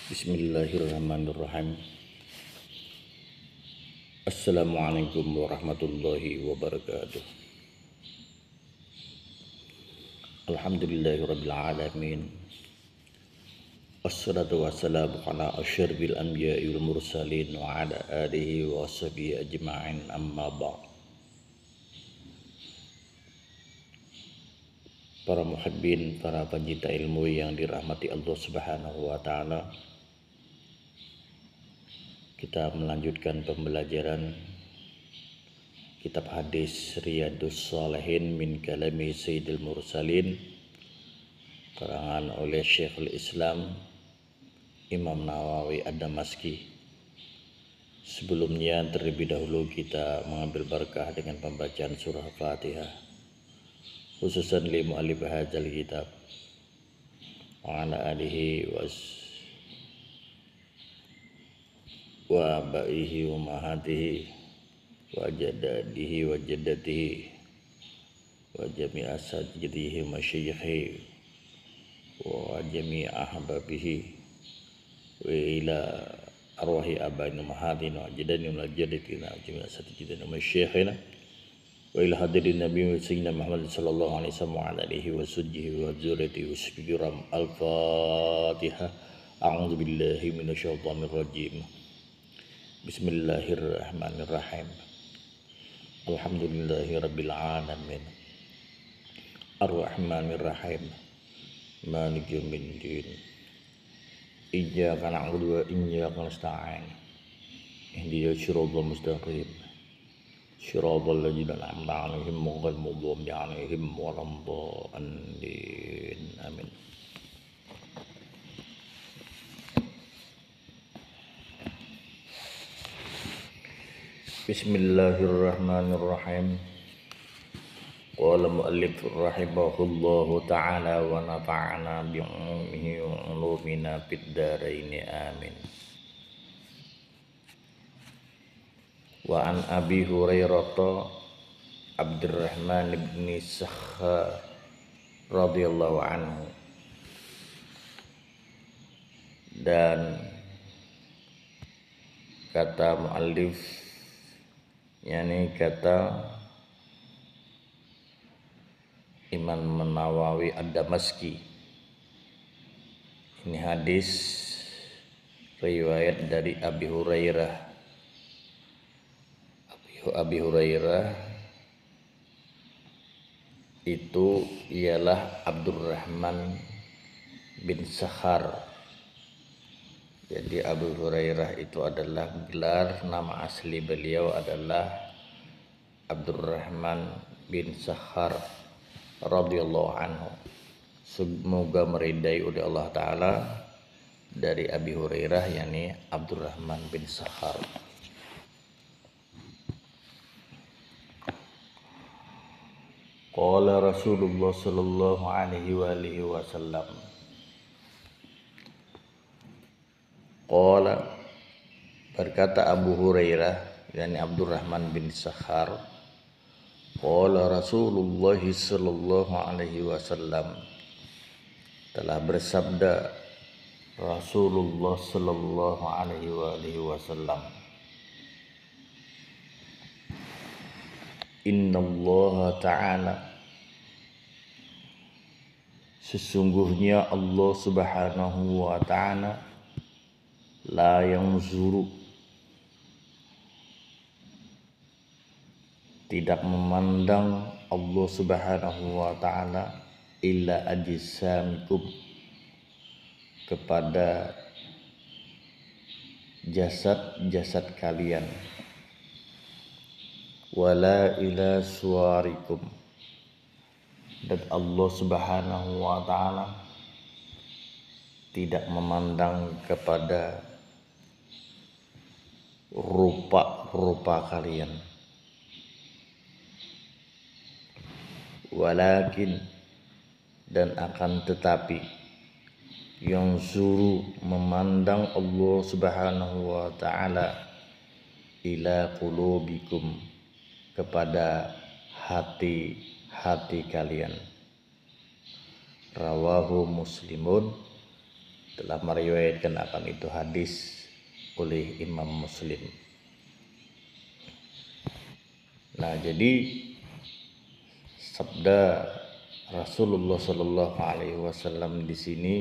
Bismillahirrahmanirrahim. Assalamualaikum warahmatullahi wabarakatuh. Alhamdulillahirabbil alamin. Wassalatu wassalamu ala asyrafil anbiya'i wal mursalin wa ala alihi wa washabihi ajma'in, amma ba'd. Para muhibbin, para pencinta ilmu yang dirahmati Allah Subhanahu wa taala, kita melanjutkan pembelajaran kitab hadis Riyadhus Shalihin min kalami Sayyidil Mursalin, karangan oleh Syekhul Islam Imam Nawawi Ad-Damaski. Sebelumnya terlebih dahulu kita mengambil berkah dengan pembacaan surah Fatihah, khususan li mu'allif hadzal kitab wa ala alihi wa abaihi wa mahatihi wa jadadihi wa jaddatihi wa jami'a asatidihi wa masyayikhi wa jami'a ahbabihi wa ila arwahi abaina mahatina wa jadadina wa jaddatina wa jami'a asatidina wa masyayikhina wa ila hadirin nabi wa sayyidina Muhammad sallallahu alaihi wasallam wa ala alihi wa sujjihi wa dzurriyyatihi wa sbiram. Al-Fatihah. A'udzu billahi minasyaitonir rajim. Bismillahirrahmanirrahim. Alhamdulillahirabbil alamin. Arrahmanirrahim. Maliki yaumiddin. Iyyaka na'budu wa iyyaka nasta'in. Ihdinas siratal mustaqim. Siratal ladzina an'amta 'alaihim ghairil maghdubi 'alaihim waladdallin. Amin. Bismillahirrahmanirrahim. Qala mu'allif rahimahullahu ta'ala wa nafa'ana bi'ulumihi wa ulumina fid dharain. Amin. Wa an Abi Hurairah Abdurrahman bin Sakhar radhiyallahu anhu, dan kata mu'allif, yakni kata Imam Nawawi Ad-Damaski, ini hadis riwayat dari Abi Hurairah. Abi Hurairah itu ialah Abdurrahman bin Sakhar. Jadi Abu Hurairah itu adalah gelar, nama asli beliau adalah Abdurrahman bin Sakhar radhiyallahu anhu. Semoga meridai oleh Allah Ta'ala dari Abi Hurairah, yakni Abdurrahman bin Sakhar. Qala Rasulullah sallallahu alaihi wa alihi wasallam. Qala, berkata Abu Hurairah, yakni Abdurrahman bin Sakhar, qala Rasulullah sallallahu alaihi wasallam, telah bersabda Rasulullah sallallahu alaihi wasallam, innallaha ta'ala, sesungguhnya Allah subhanahu wa ta'ala, la yanzuru, tidak memandang Allah subhanahu wa ta'ala, illa ajsamikum, kepada jasad-jasad kalian, wala ila suwarikum, dan Allah subhanahu wa ta'ala tidak memandang kepada rupa-rupa kalian. Walakin, dan akan tetapi, yang suruh memandang Allah subhanahu wa ta'ala, ila qulubikum, kepada hati-hati kalian. Rawahu Muslimun, telah meriwayatkan akan itu hadis oleh Imam Muslim. Nah, jadi sabda Rasulullah Shallallahu Alaihi Wasallam di sini,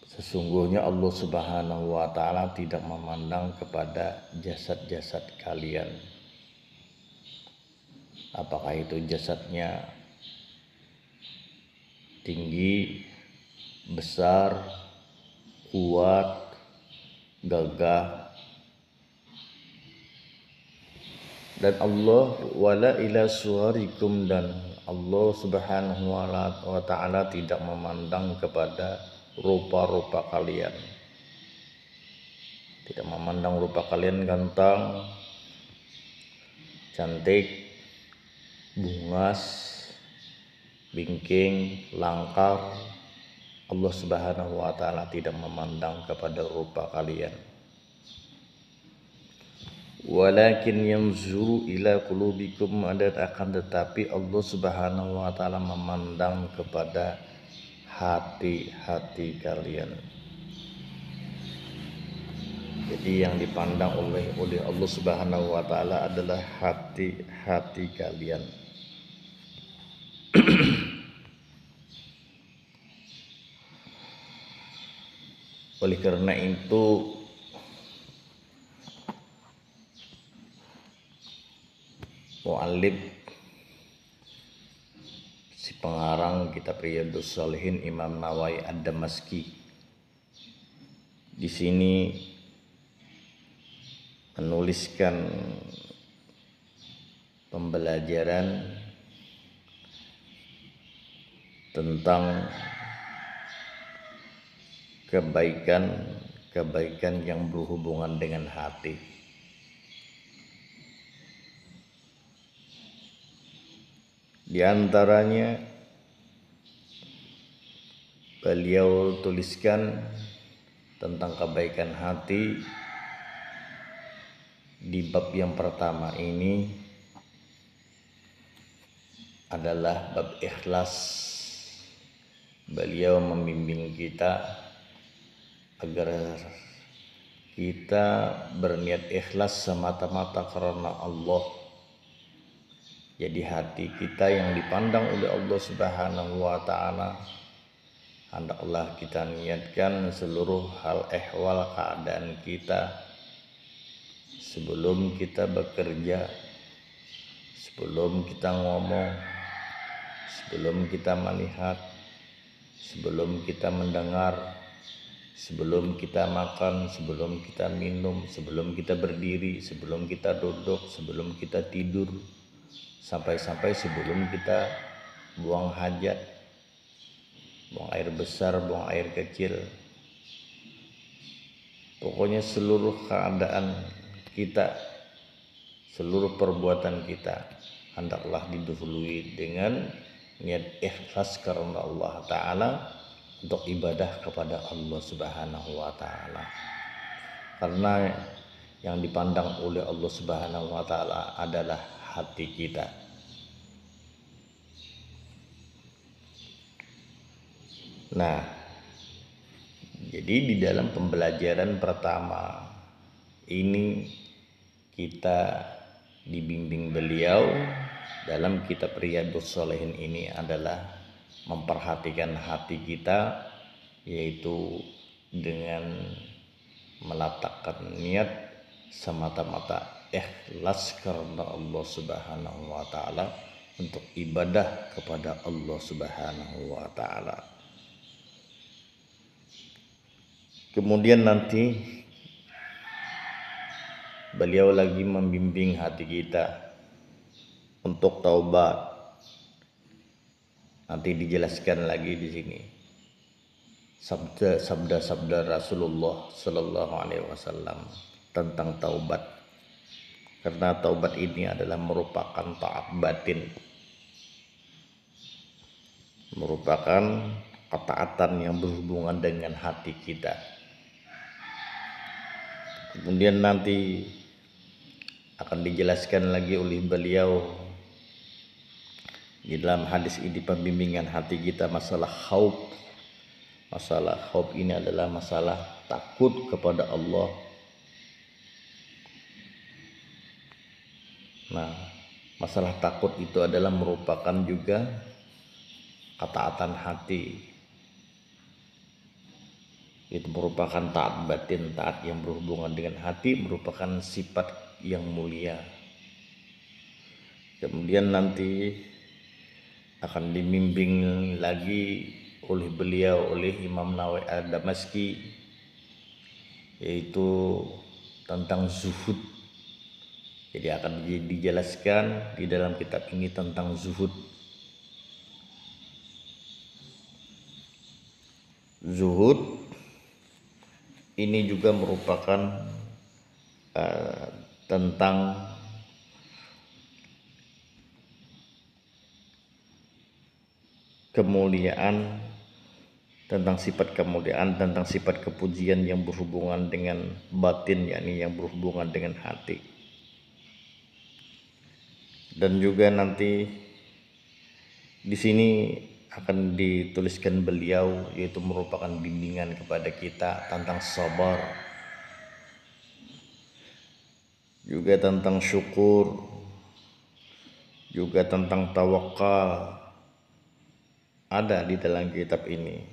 sesungguhnya Allah Subhanahu Wa Taala tidak memandang kepada jasad-jasad kalian, apakah itu jasadnya tinggi, besar, kuat, gagah. Dan Allah wala ila suwarikum, dan Allah Subhanahu wa Ta'ala tidak memandang kepada rupa-rupa kalian. Tidak memandang rupa kalian ganteng, cantik, bungas, bingking, langkar. Allah Subhanahu wa Ta'ala tidak memandang kepada rupa kalian. Walakin yanzuru ila qulubikum, akan tetapi Allah Subhanahu wa Ta'ala memandang kepada hati-hati kalian. Jadi yang dipandang oleh Allah Subhanahu wa Ta'ala adalah hati-hati kalian. Oleh karena itu mu'allif, si pengarang kitab Riyadhus Shalihin, Imam Nawawi Ad-Damaski, di sini menuliskan pembelajaran tentang kebaikan yang berhubungan dengan hati. Di antaranya beliau tuliskan tentang kebaikan hati di bab yang pertama ini adalah bab ikhlas. Beliau membimbing kita agar kita berniat ikhlas semata-mata karena Allah. Jadi hati kita yang dipandang oleh Allah Subhanahu wa Ta'ala, hendaklah kita niatkan seluruh hal ehwal keadaan kita sebelum kita bekerja, sebelum kita ngomong, sebelum kita melihat, sebelum kita mendengar, sebelum kita makan, sebelum kita minum, sebelum kita berdiri, sebelum kita duduk, sebelum kita tidur, sampai-sampai sebelum kita buang hajat, buang air besar, buang air kecil. Pokoknya seluruh keadaan kita, seluruh perbuatan kita hendaklah didahului dengan niat ikhlas karena Allah Ta'ala, untuk ibadah kepada Allah Subhanahu wa Ta'ala. Karena yang dipandang oleh Allah Subhanahu wa Ta'ala adalah hati kita. Nah, jadi di dalam pembelajaran pertama ini kita dibimbing beliau dalam kitab Riyadhus Shalihin ini adalah memperhatikan hati kita, yaitu dengan meletakkan niat semata-mata ikhlas karena Allah Subhanahu wa Ta'ala, untuk ibadah kepada Allah Subhanahu wa Ta'ala. Kemudian nanti beliau lagi membimbing hati kita untuk taubat. Nanti dijelaskan lagi di sini sabda-sabda Rasulullah Sallallahu Alaihi Wasallam tentang taubat. Karena taubat ini adalah merupakan taat batin, merupakan ketaatan yang berhubungan dengan hati kita. Kemudian nanti akan dijelaskan lagi oleh beliau Di dalam hadis ini pembimbingan hati kita masalah khauf. Masalah khauf ini adalah masalah takut kepada Allah. Nah, masalah takut itu adalah merupakan juga ketaatan hati. Itu merupakan taat batin, taat yang berhubungan dengan hati, merupakan sifat yang mulia. Kemudian nanti akan dibimbing lagi oleh beliau, oleh Imam Nawawi ad-Damaski, yaitu tentang zuhud. Jadi akan dijelaskan di dalam kitab ini tentang zuhud. Zuhud ini juga merupakan tentang kemuliaan, tentang sifat kemuliaan, tentang sifat kepujian yang berhubungan dengan batin, yakni yang berhubungan dengan hati. Dan juga nanti di sini akan dituliskan beliau, yaitu merupakan bimbingan kepada kita tentang sabar, juga tentang syukur, juga tentang tawakal. Ada di dalam kitab ini.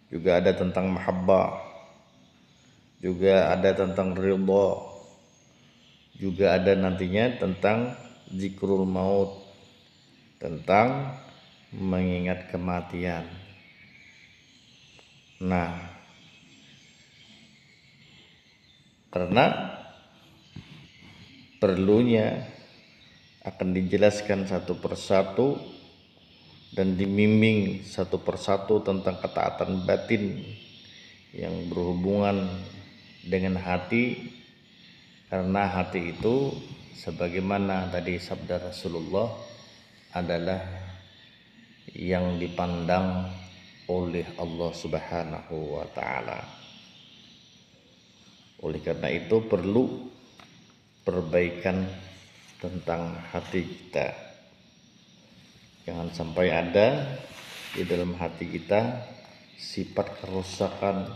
Juga ada tentang mahabbah, juga ada tentang ridha, juga ada nantinya tentang zikrul maut, tentang mengingat kematian. Nah, karena perlunya akan dijelaskan satu persatu dan dibimbing satu persatu tentang ketaatan batin yang berhubungan dengan hati, karena hati itu sebagaimana tadi sabda Rasulullah adalah yang dipandang oleh Allah Subhanahu wa taala. Oleh karena itu perlu perbaikan tentang hati kita. Jangan sampai ada di dalam hati kita sifat kerusakan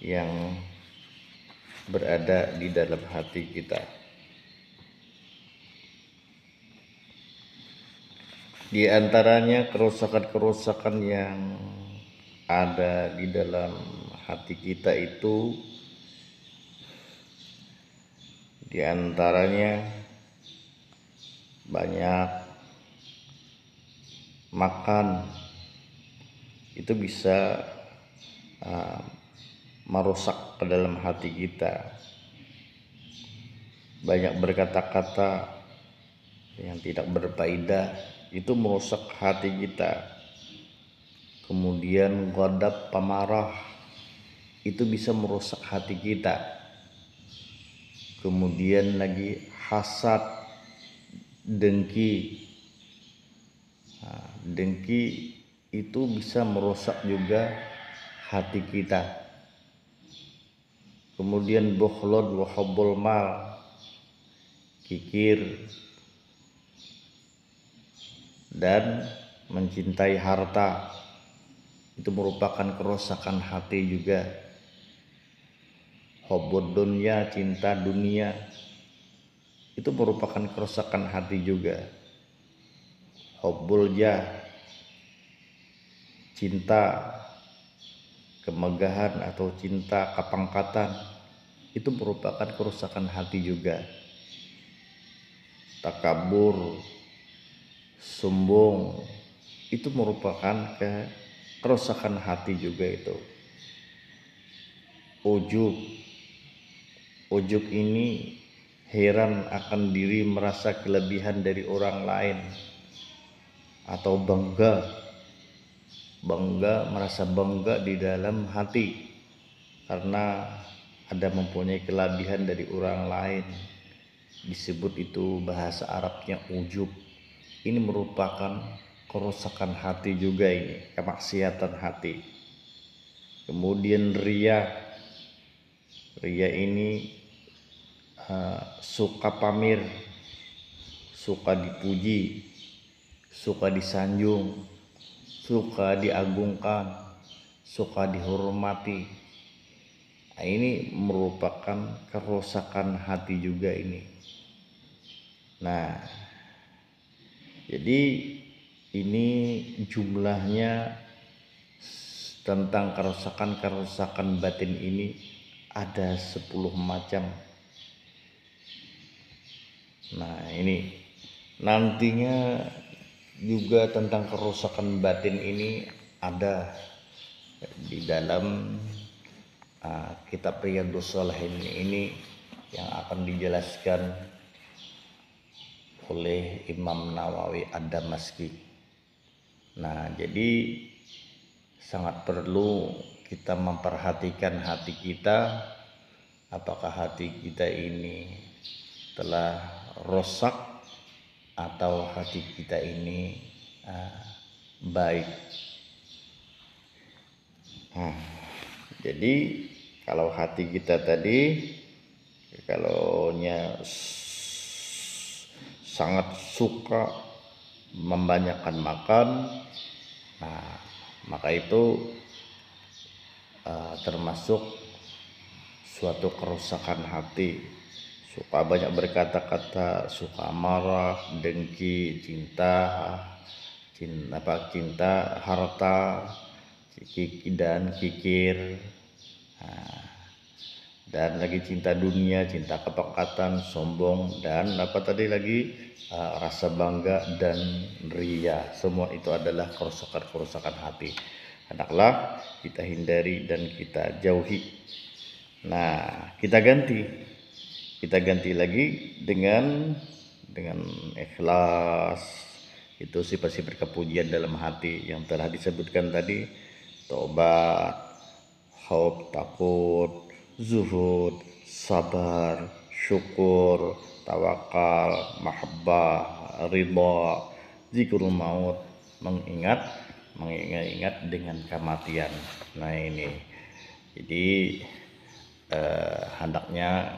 yang berada di dalam hati kita. Di antaranya kerusakan-kerusakan yang ada di dalam hati kita itu, di antaranya banyak makan itu bisa merusak ke dalam hati kita. Banyak berkata-kata yang tidak berfaedah itu merusak hati kita. Kemudian ghadab, pemarah itu bisa merusak hati kita. Kemudian lagi hasad, dengki. Dengki itu bisa merusak juga hati kita. Kemudian bukhlud wa hubbul mal, kikir dan mencintai harta, itu merupakan kerusakan hati juga. Hubbud dunya, cinta dunia, itu merupakan kerusakan hati juga. Hubbul jah, cinta kemegahan atau cinta kepangkatan, itu merupakan kerusakan hati juga. Takabur, sombong, itu merupakan kerusakan hati juga itu. Ujub ini heran akan diri, merasa kelebihan dari orang lain, atau merasa bangga di dalam hati karena ada mempunyai kelebihan dari orang lain. Disebut itu bahasa Arabnya ujub. Ini merupakan kerusakan hati juga, ini kemaksiatan hati. Kemudian riya ini suka pamer, suka dipuji, suka disanjung, suka diagungkan, suka dihormati. Nah, ini merupakan kerusakan hati juga ini. Nah, jadi ini jumlahnya tentang kerusakan batin ini ada 10 macam. Nah, ini nantinya juga tentang kerusakan batin ini ada di dalam kitab Riyadhus Shalihin ini yang akan dijelaskan oleh Imam Nawawi Ad-Damaski. Nah, jadi sangat perlu kita memperhatikan hati kita, apakah hati kita ini telah rusak atau hati kita ini baik. Jadi kalau hati kita tadi kalaunya sangat suka membanyakkan makan, nah maka itu termasuk suatu kerusakan hati. Suka banyak berkata-kata, suka marah, dengki, cinta harta, dan kikir, dan lagi cinta dunia, cinta kepekatan, sombong, dan rasa bangga dan ria. Semua itu adalah kerusakan hati. Hendaklah kita hindari dan kita jauhi. Nah, kita ganti lagi dengan ikhlas. Itu sifat-sifat kepujian dalam hati yang telah disebutkan tadi: tobat, khauf, takut, zuhud, sabar, syukur, tawakal, mahabbah, ridha, zikrul maut, mengingat dengan kematian. Nah, ini jadi hendaknya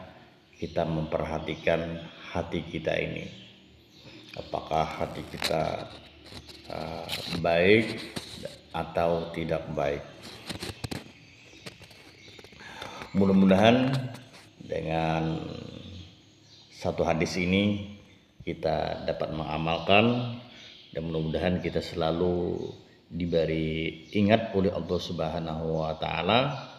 kita memperhatikan hati kita ini, apakah hati kita baik atau tidak baik. Mudah-mudahan dengan satu hadis ini kita dapat mengamalkan, dan mudah-mudahan kita selalu diberi ingat oleh Allah Subhanahu wa taala,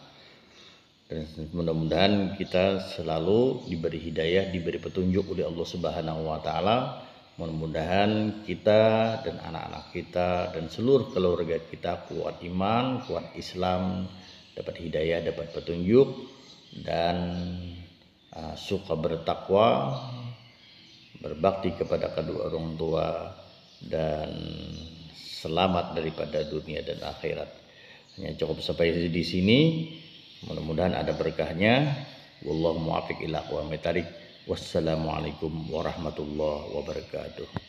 dan mudah-mudahan kita selalu diberi hidayah, diberi petunjuk oleh Allah Subhanahu wa taala. Mudah-mudahan kita dan anak-anak kita dan seluruh keluarga kita kuat iman, kuat Islam, dapat hidayah, dapat petunjuk, dan suka bertakwa, berbakti kepada kedua orang tua, dan selamat daripada dunia dan akhirat. Hanya cukup sampai di sini. Mudah-mudahan ada berkahnya. Wallahu muwaffiq ila aqwamit thariq. Wassalamualaikum warahmatullahi wabarakatuh.